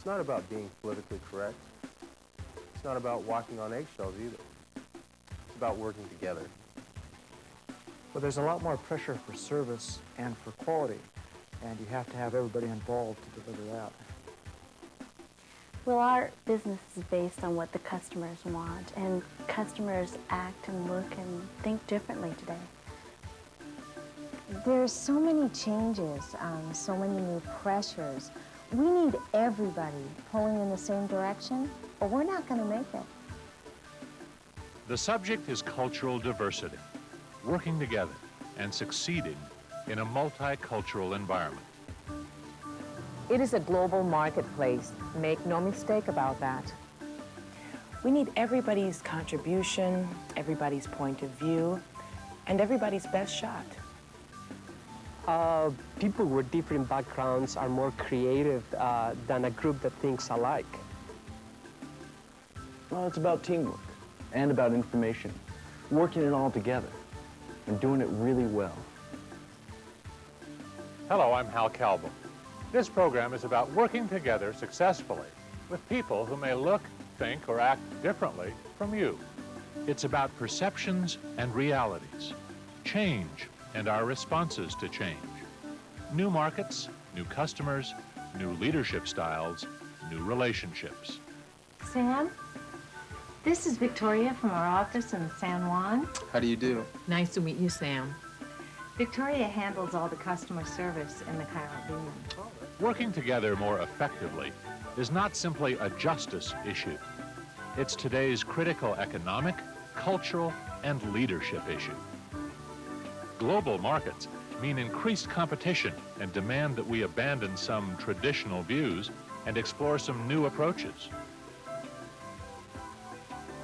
It's not about being politically correct. It's not about walking on eggshells either. It's about working together. Well, there's a lot more pressure for service and for quality, and you have to have everybody involved to deliver that. Well, our business is based on what the customers want, and customers act and look and think differently today. There's so many changes, so many new pressures. We need everybody pulling in the same direction, or we're not going to make it. The subject is cultural diversity, working together and succeeding in a multicultural environment. It is a global marketplace. Make no mistake about that. We need everybody's contribution, everybody's point of view, and everybody's best shot. People with different backgrounds are more creative than a group that thinks alike. Well, it's about teamwork and about information, working it all together and doing it really well. Hello, I'm Hal Calvin. This program is about working together successfully with people who may look, think, or act differently from you. It's about perceptions and realities, change and our responses to change, new markets, new customers, new leadership styles, new relationships. Sam, this is Victoria from our office in San Juan. How do you do? Nice to meet you, Sam. Victoria handles all the customer service in the Caribbean. Working together more effectively is not simply a justice issue. It's today's critical economic, cultural, and leadership issue. Global markets mean increased competition and demand that we abandon some traditional views and explore some new approaches.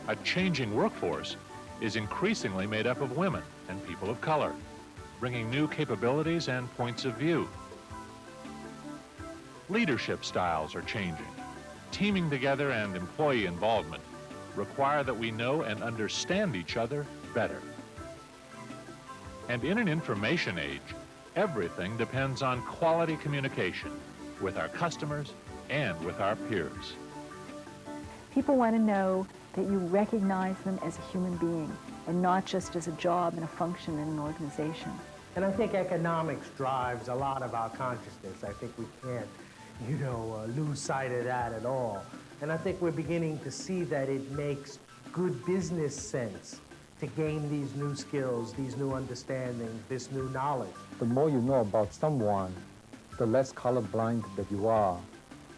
A changing workforce is increasingly made up of women and people of color, bringing new capabilities and points of view. Leadership styles are changing. Teaming together and employee involvement require that we know and understand each other better. And in an information age, everything depends on quality communication with our customers and with our peers. People want to know that you recognize them as a human being and not just as a job and a function in an organization. And I think economics drives a lot of our consciousness. I think we can't, lose sight of that at all. And I think we're beginning to see that it makes good business sense to gain these new skills, these new understandings, this new knowledge. The more you know about someone, the less colorblind that you are.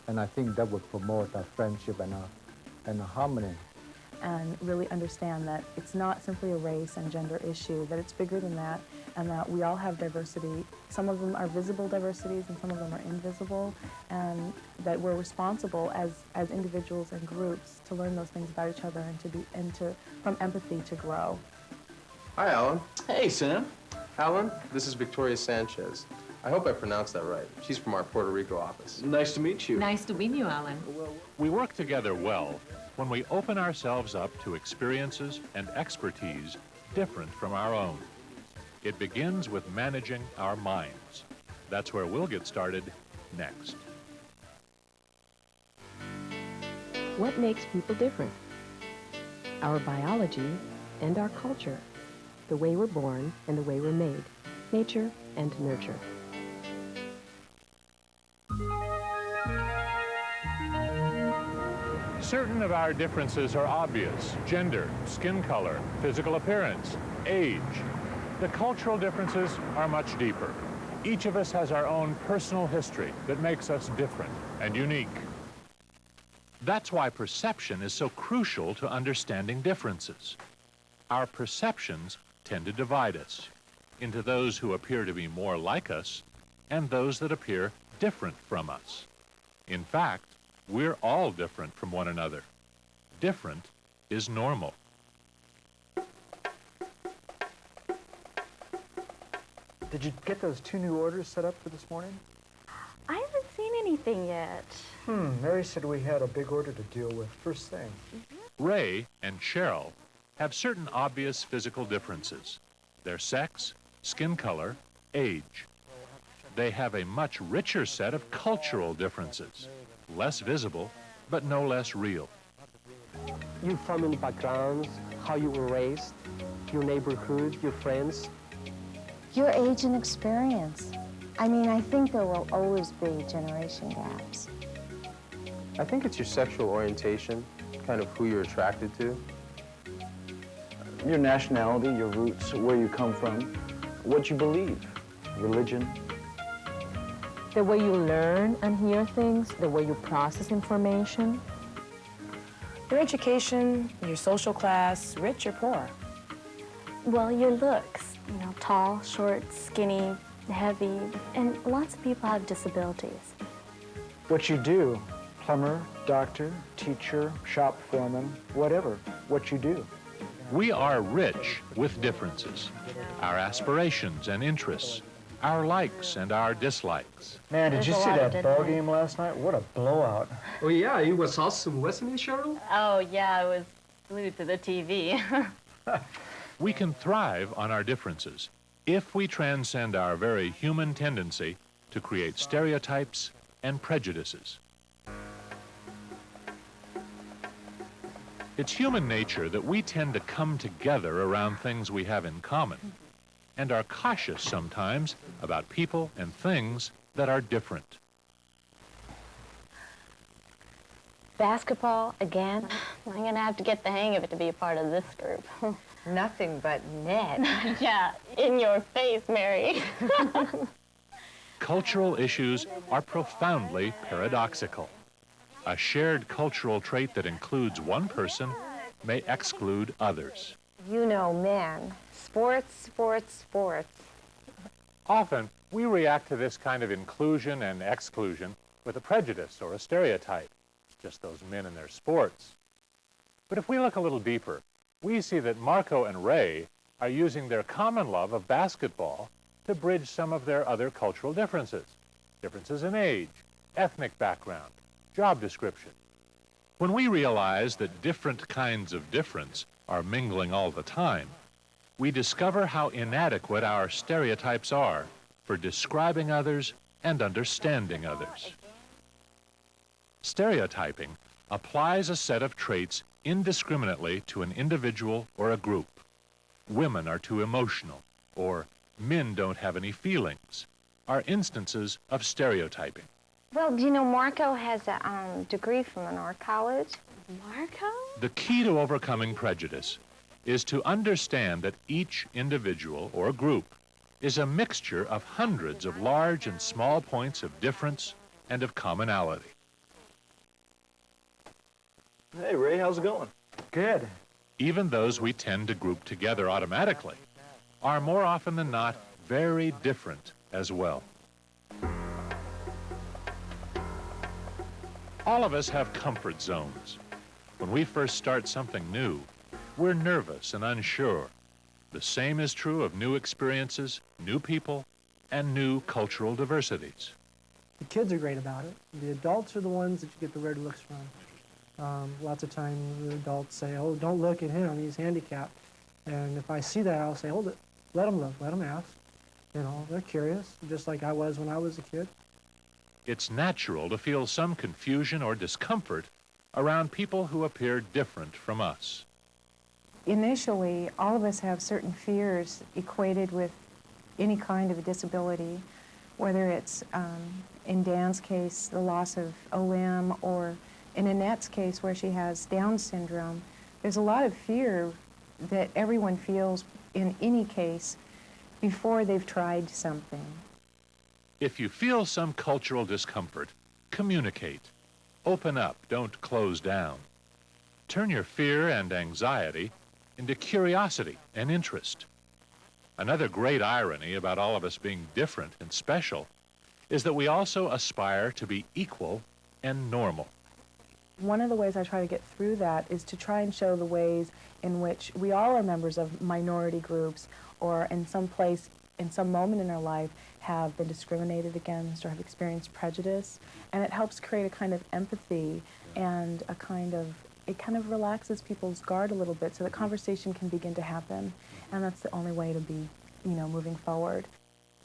And I think that would promote a friendship and a harmony. And really understand that it's not simply a race and gender issue, that it's bigger than that, and that we all have diversity. Some of them are visible diversities and some of them are invisible, and that we're responsible as individuals and groups to learn those things about each other and from empathy to grow. Hi, Alan. Hey, Sam. Alan, this is Victoria Sanchez. I hope I pronounced that right. She's from our Puerto Rico office. Nice to meet you. Nice to meet you, Alan. We work together well when we open ourselves up to experiences and expertise different from our own. It begins with managing our minds. That's where we'll get started next. What makes people different? Our biology and our culture, the way we're born and the way we're made, nature and nurture. Certain of our differences are obvious: gender, skin color, physical appearance, age. The cultural differences are much deeper. Each of us has our own personal history that makes us different and unique. That's why perception is so crucial to understanding differences. Our perceptions tend to divide us into those who appear to be more like us and those that appear different from us. In fact, we're all different from one another. Different is normal. Did you get those 2 new orders set up for this morning? I haven't seen anything yet. Mary said we had a big order to deal with first thing. Ray and Cheryl have certain obvious physical differences: their sex, skin color, age. they have a much richer set of cultural differences, less visible, but no less real. Your family backgrounds, how you were raised, your neighborhood, your friends. Your age and experience. I mean, I think there will always be generation gaps. I think it's your sexual orientation, kind of who you're attracted to. Your nationality, your roots, where you come from, what you believe, religion. The way you learn and hear things, the way you process information. Your education, your social class, rich or poor. Well, your looks, you know, tall, short, skinny, heavy, and lots of people have disabilities. What you do, plumber, doctor, teacher, shop foreman, whatever, what you do. We are rich with differences, our aspirations and interests, our likes and our dislikes. Man, did There's you a see lot of that ball deadlines. game last night? What a blowout. Oh yeah, it was awesome, wasn't it, Cheryl? Oh, yeah, I was glued to the TV. We can thrive on our differences if we transcend our very human tendency to create stereotypes and prejudices. It's human nature that we tend to come together around things we have in common and are cautious sometimes about people and things that are different. Basketball, again? I'm going to have to get the hang of it to be a part of this group. Nothing but net. Yeah, in your face, Mary. Cultural issues are profoundly paradoxical. A shared cultural trait that includes one person may exclude others. You know, men, sports, sports, sports. Often, we react to this kind of inclusion and exclusion with a prejudice or a stereotype. It's just those men and their sports. But if we look a little deeper, we see that Marco and Ray are using their common love of basketball to bridge some of their other cultural differences. Differences in age, ethnic background, job description. When we realize that different kinds of difference are mingling all the time, we discover how inadequate our stereotypes are for describing others and understanding others. Stereotyping applies a set of traits indiscriminately to an individual or a group. Women are too emotional, or men don't have any feelings, are instances of stereotyping. Well, do you know Marco has a degree from an art college? Marco? The key to overcoming prejudice is to understand that each individual or group is a mixture of hundreds of large and small points of difference and of commonality. Hey, Ray, how's it going? Good. Even those we tend to group together automatically are more often than not very different as well. All of us have comfort zones. When we first start something new, we're nervous and unsure. The same is true of new experiences, new people, and new cultural diversities. The kids are great about it. The adults are the ones that you get the weird looks from. Lots of times the adults say, oh, don't look at him, he's handicapped. And if I see that, I'll say, hold it, let them look, let them ask. You know, they're curious, just like I was when I was a kid. It's natural to feel some confusion or discomfort around people who appear different from us. Initially, all of us have certain fears equated with any kind of a disability, whether it's, in Dan's case, the loss of a limb, or in Annette's case, where she has Down syndrome. There's a lot of fear that everyone feels in any case before they've tried something. If you feel some cultural discomfort, communicate. Open up, don't close down. Turn your fear and anxiety into curiosity and interest. Another great irony about all of us being different and special is that we also aspire to be equal and normal. One of the ways I try to get through that is to try and show the ways in which we all are members of minority groups, or in some place, in some moment in our life, have been discriminated against or have experienced prejudice. And it helps create a kind of empathy and a kind of, it kind of relaxes people's guard a little bit so that conversation can begin to happen. And that's the only way to be, you know, moving forward.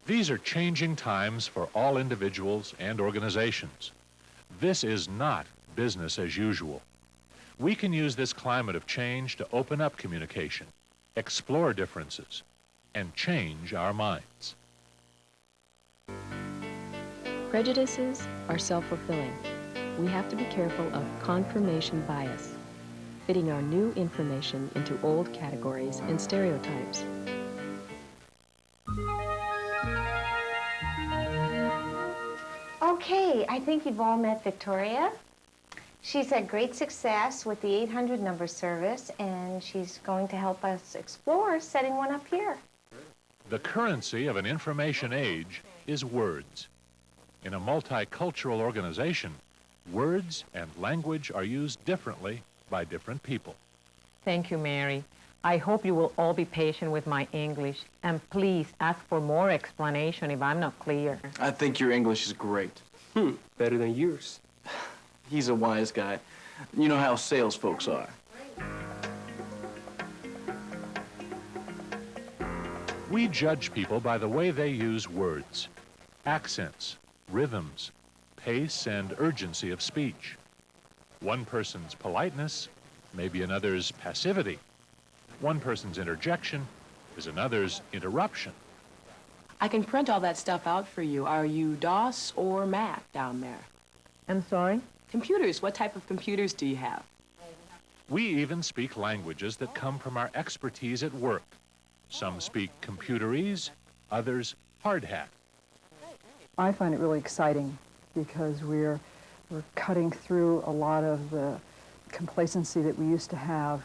These are changing times for all individuals and organizations. This is not business as usual. We can use this climate of change to open up communication, explore differences, and change our minds. Prejudices are self-fulfilling. We have to be careful of confirmation bias, fitting our new information into old categories and stereotypes. Okay, I think you've all met Victoria. She's had great success with the 800 number service, and she's going to help us explore setting one up here. The currency of an information age is words. In a multicultural organization, words and language are used differently by different people. Thank you, Mary. I hope you will all be patient with my English, and please ask for more explanation if I'm not clear. I think your English is great. Better than yours. He's a wise guy. You know how sales folks are. We judge people by the way they use words, accents, rhythms, pace, and urgency of speech. One person's politeness may be another's passivity. One person's interjection is another's interruption. I can print all that stuff out for you. Are you DOS or Mac down there? I'm sorry? Computers. What type of computers do you have? We even speak languages that come from our expertise at work. Some speak computerese, others hard hat. I find it really exciting because we're cutting through a lot of the complacency that we used to have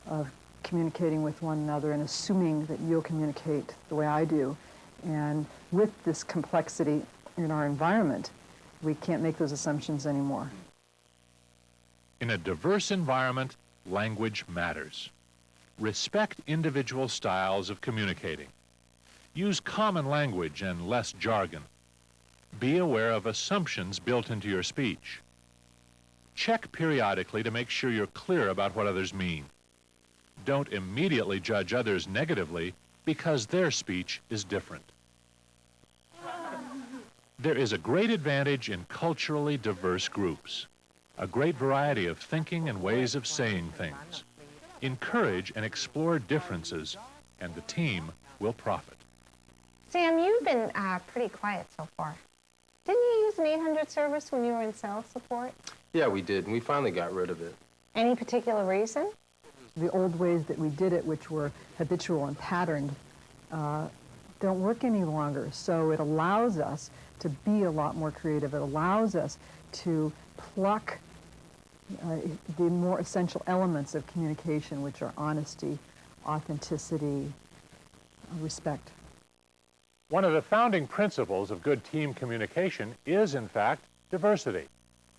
of communicating with one another and assuming that you'll communicate the way I do. And with this complexity in our environment, we can't make those assumptions anymore. In a diverse environment, language matters. Respect individual styles of communicating. Use common language and less jargon. Be aware of assumptions built into your speech. Check periodically to make sure you're clear about what others mean. Don't immediately judge others negatively because their speech is different. There is a great advantage in culturally diverse groups, a great variety of thinking and ways of saying things. Encourage and explore differences, and the team will profit. Sam, you've been pretty quiet so far. Didn't you use an 800 service when you were in sales support? Yeah, we did, and we finally got rid of it. Any particular reason? The old ways that we did it, which were habitual and patterned, don't work any longer. So it allows us to be a lot more creative. It allows us to pluck the more essential elements of communication, which are honesty, authenticity, respect. One of the founding principles of good team communication is, in fact, diversity.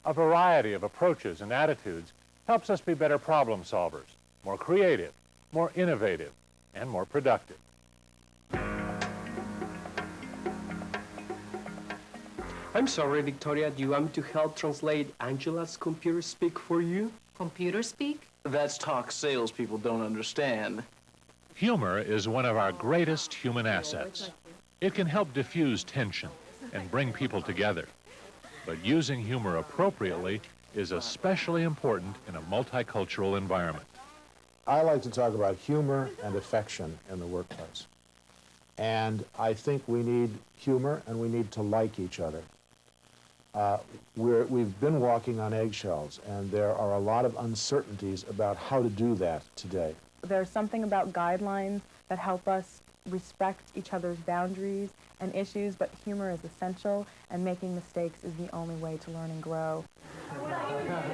A variety of approaches and attitudes helps us be better problem solvers, more creative, more innovative, and more productive. I'm sorry, Victoria, do you want me to help translate Angela's computer speak for you? Computer speak? That's talk salespeople don't understand. Humor is one of our greatest human assets. It can help diffuse tension and bring people together. But using humor appropriately is especially important in a multicultural environment. I like to talk about humor and affection in the workplace. And I think we need humor and we need to like each other. We've been walking on eggshells, and there are a lot of uncertainties about how to do that today. There's something about guidelines that help us respect each other's boundaries and issues, but humor is essential, and making mistakes is the only way to learn and grow.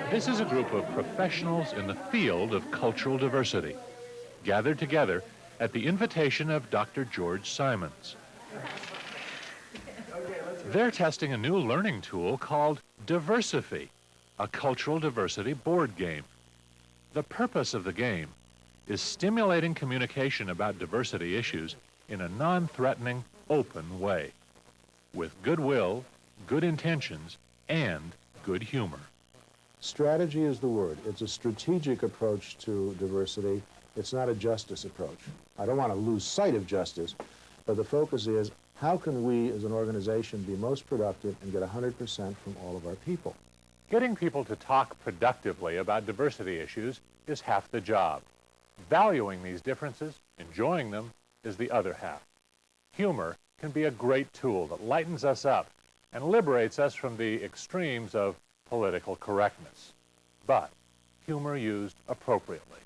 This is a group of professionals in the field of cultural diversity, gathered together at the invitation of Dr. George Simons. They're testing a new learning tool called Diversify, a cultural diversity board game. The purpose of the game is stimulating communication about diversity issues in a non-threatening, open way, with goodwill, good intentions, and good humor. Strategy is the word. It's a strategic approach to diversity. It's not a justice approach. I don't want to lose sight of justice, but the focus is How can we as an organization be most productive and get 100% from all of our people? Getting people to talk productively about diversity issues is half the job. Valuing these differences, enjoying them, is the other half. Humor can be a great tool that lightens us up and liberates us from the extremes of political correctness. But humor used appropriately.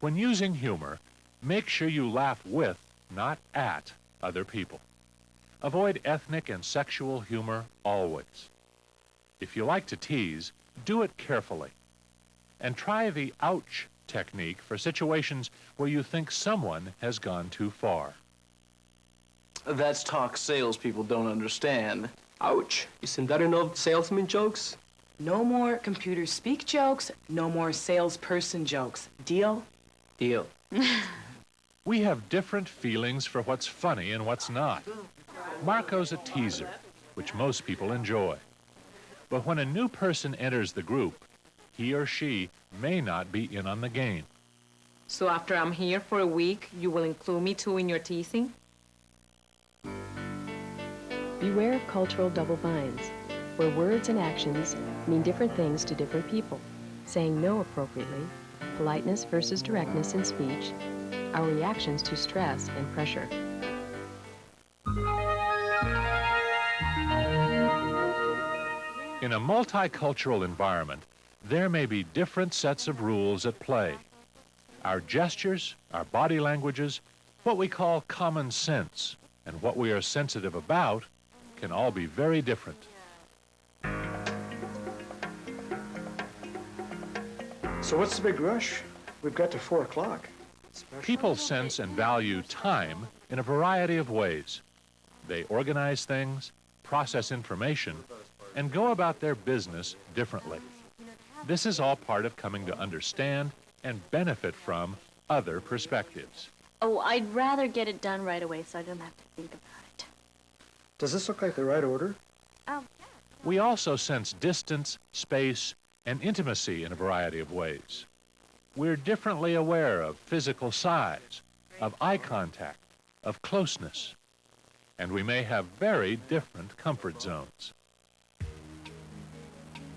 When using humor, make sure you laugh with, not at, other people. Avoid ethnic and sexual humor always. If you like to tease, do it carefully. And try the ouch technique for situations where you think someone has gone too far. That's talk salespeople don't understand. Ouch. You seen better know salesman jokes? No more computer speak jokes, no more salesperson jokes. Deal? Deal. We have different feelings for what's funny and what's not. Marco's a teaser, which most people enjoy. But when a new person enters the group, he or she may not be in on the game. So after I'm here for a week, you will include me too in your teasing? Beware of cultural double binds, where words and actions mean different things to different people. Saying no appropriately, politeness versus directness in speech, our reactions to stress and pressure. In a multicultural environment, there may be different sets of rules at play. Our gestures, our body languages, what we call common sense, and what we are sensitive about can all be very different. So what's the big rush? We've got to 4 o'clock. People sense and value time in a variety of ways. They organize things, process information, and go about their business differently. This is all part of coming to understand and benefit from other perspectives. Oh, I'd rather get it done right away so I don't have to think about it. Does this look like the right order? Oh. We also sense distance, space, and intimacy in a variety of ways. We're differently aware of physical size, of eye contact, of closeness, and we may have very different comfort zones.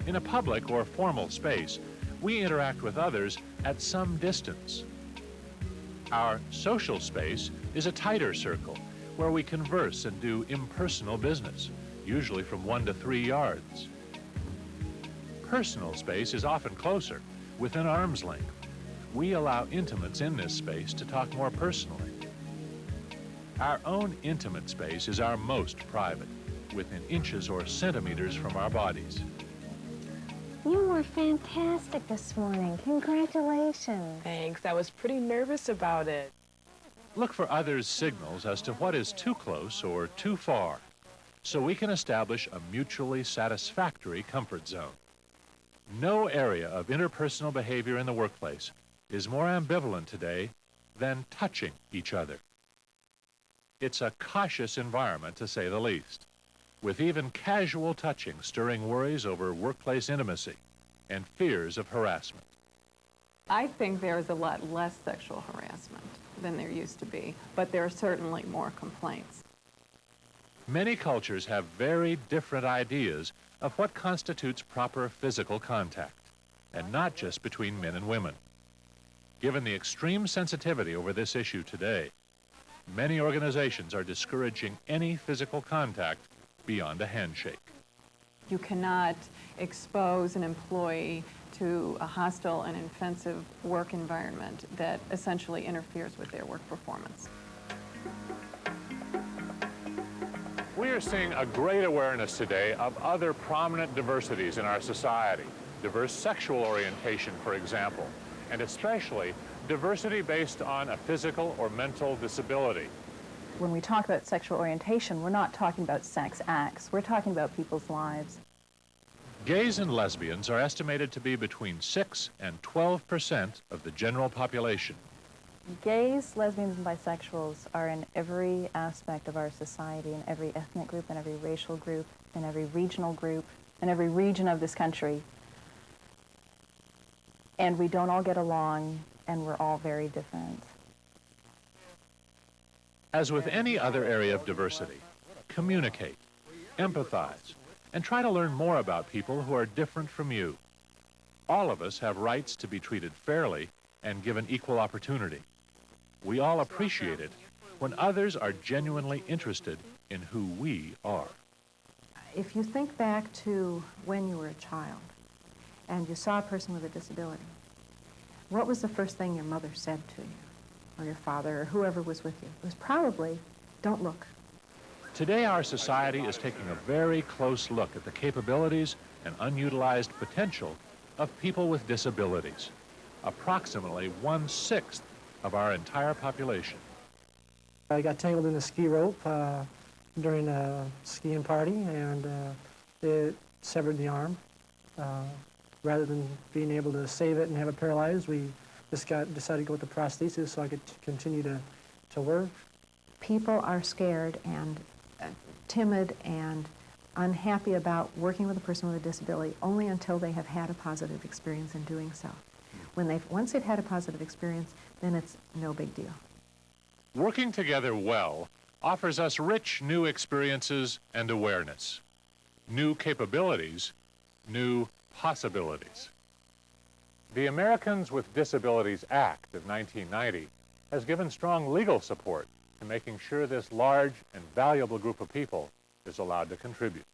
In a public or formal space, we interact with others at some distance. Our social space is a tighter circle where we converse and do impersonal business, usually from 1 to 3 yards. Personal space is often closer, within arm's length. We allow intimates in this space to talk more personally. Our own intimate space is our most private, within inches or centimeters from our bodies. You were fantastic this morning. Congratulations. Thanks. I was pretty nervous about it. Look for others' signals as to what is too close or too far, so we can establish a mutually satisfactory comfort zone. No area of interpersonal behavior in the workplace is more ambivalent today than touching each other. It's a cautious environment, to say the least, with even casual touching stirring worries over workplace intimacy and fears of harassment. I think there is a lot less sexual harassment than there used to be, but there are certainly more complaints. Many cultures have very different ideas of what constitutes proper physical contact, and not just between men and women. Given the extreme sensitivity over this issue today, many organizations are discouraging any physical contact beyond a handshake. You cannot expose an employee to a hostile and offensive work environment that essentially interferes with their work performance. We are seeing a great awareness today of other prominent diversities in our society. Diverse sexual orientation, for example, and especially diversity based on a physical or mental disability. When we talk about sexual orientation, we're not talking about sex acts. We're talking about people's lives. Gays and lesbians are estimated to be between 6 and 12% of the general population. Gays, lesbians, and bisexuals are in every aspect of our society, in every ethnic group, in every racial group, in every regional group, in every region of this country. And we don't all get along, and we're all very different. As with any other area of diversity, communicate, empathize, and try to learn more about people who are different from you. All of us have rights to be treated fairly and given equal opportunity. We all appreciate it when others are genuinely interested in who we are. If you think back to when you were a child and you saw a person with a disability, what was the first thing your mother said to you, or your father, or whoever was with you? It was probably, don't look. Today, our society is taking a very close look at the capabilities and unutilized potential of people with disabilities, approximately 1/6 of our entire population. I got tangled in a ski rope during a skiing party, and it severed the arm. Rather than being able to save it and have it paralyzed, we just decided to go with the prosthesis so I could continue to work. People are scared and timid and unhappy about working with a person with a disability only until they have had a positive experience in doing so. Once they've had a positive experience, then it's no big deal. Working together well offers us rich new experiences and awareness, new capabilities, new possibilities. The Americans with Disabilities Act of 1990 has given strong legal support to making sure this large and valuable group of people is allowed to contribute.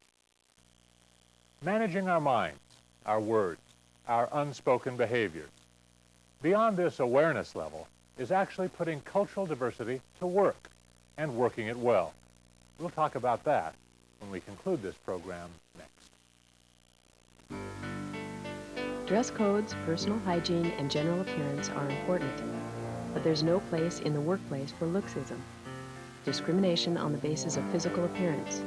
Managing our minds, our words, our unspoken behaviors. Beyond this awareness level is actually putting cultural diversity to work and working it well. We'll talk about that when we conclude this program next. Dress codes, personal hygiene, and general appearance are important, but there's no place in the workplace for looksism, discrimination on the basis of physical appearance.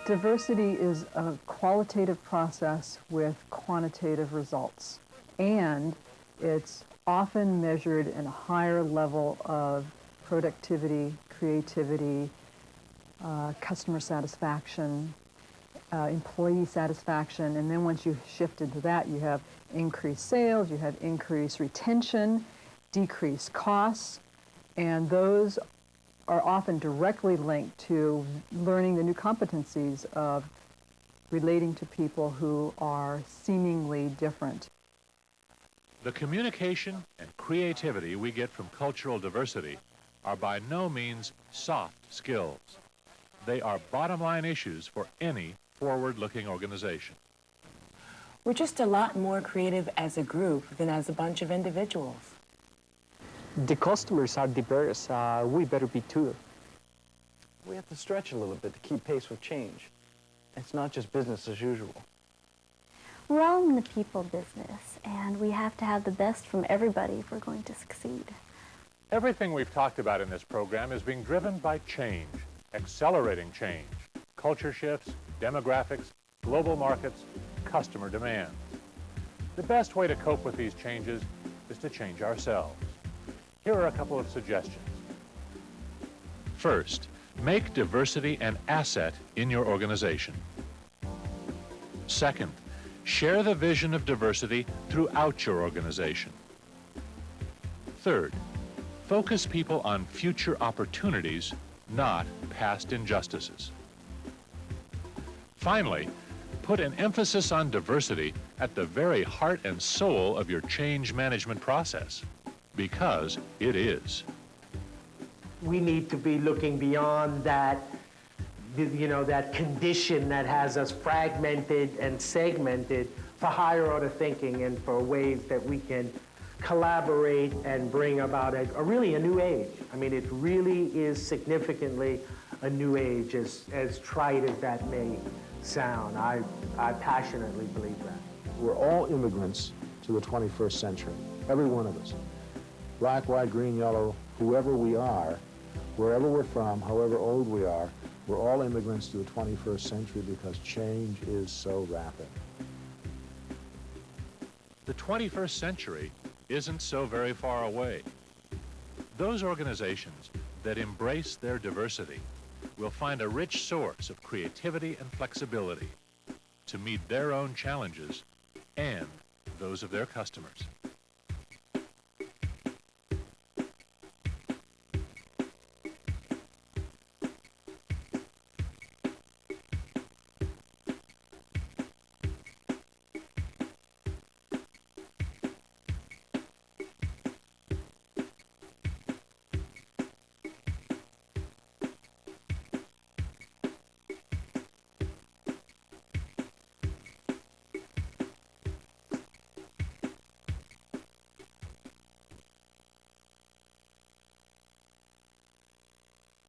Diversity is a qualitative process with quantitative results, and it's often measured in a higher level of productivity, creativity, customer satisfaction, employee satisfaction, and then once you shift into that, you have increased sales, you have increased retention, decreased costs, and those are often directly linked to learning the new competencies of relating to people who are seemingly different. The communication and creativity we get from cultural diversity are by no means soft skills. They are bottom-line issues for any forward-looking organization. We're just a lot more creative as a group than as a bunch of individuals. The customers are diverse. We better be too. We have to stretch a little bit to keep pace with change. It's not just business as usual. We're all in the people business, and we have to have the best from everybody if we're going to succeed. Everything we've talked about in this program is being driven by change, accelerating change, culture shifts, demographics, global markets, customer demands. The best way to cope with these changes is to change ourselves. Here are a couple of suggestions. First, make diversity an asset in your organization. Second, share the vision of diversity throughout your organization. Third, focus people on future opportunities, not past injustices. Finally, put an emphasis on diversity at the very heart and soul of your change management process, because it is. We need to be looking beyond that, that condition that has us fragmented and segmented for higher order thinking and for ways that we can collaborate and bring about really a new age. I mean, it really is significantly a new age, as trite as that may sound. I passionately believe that. We're all immigrants to the 21st century, every one of us. Black, white, green, yellow, whoever we are, wherever we're from, however old we are, we're all immigrants to the 21st century because change is so rapid. The 21st century isn't so very far away. Those organizations that embrace their diversity will find a rich source of creativity and flexibility to meet their own challenges and those of their customers.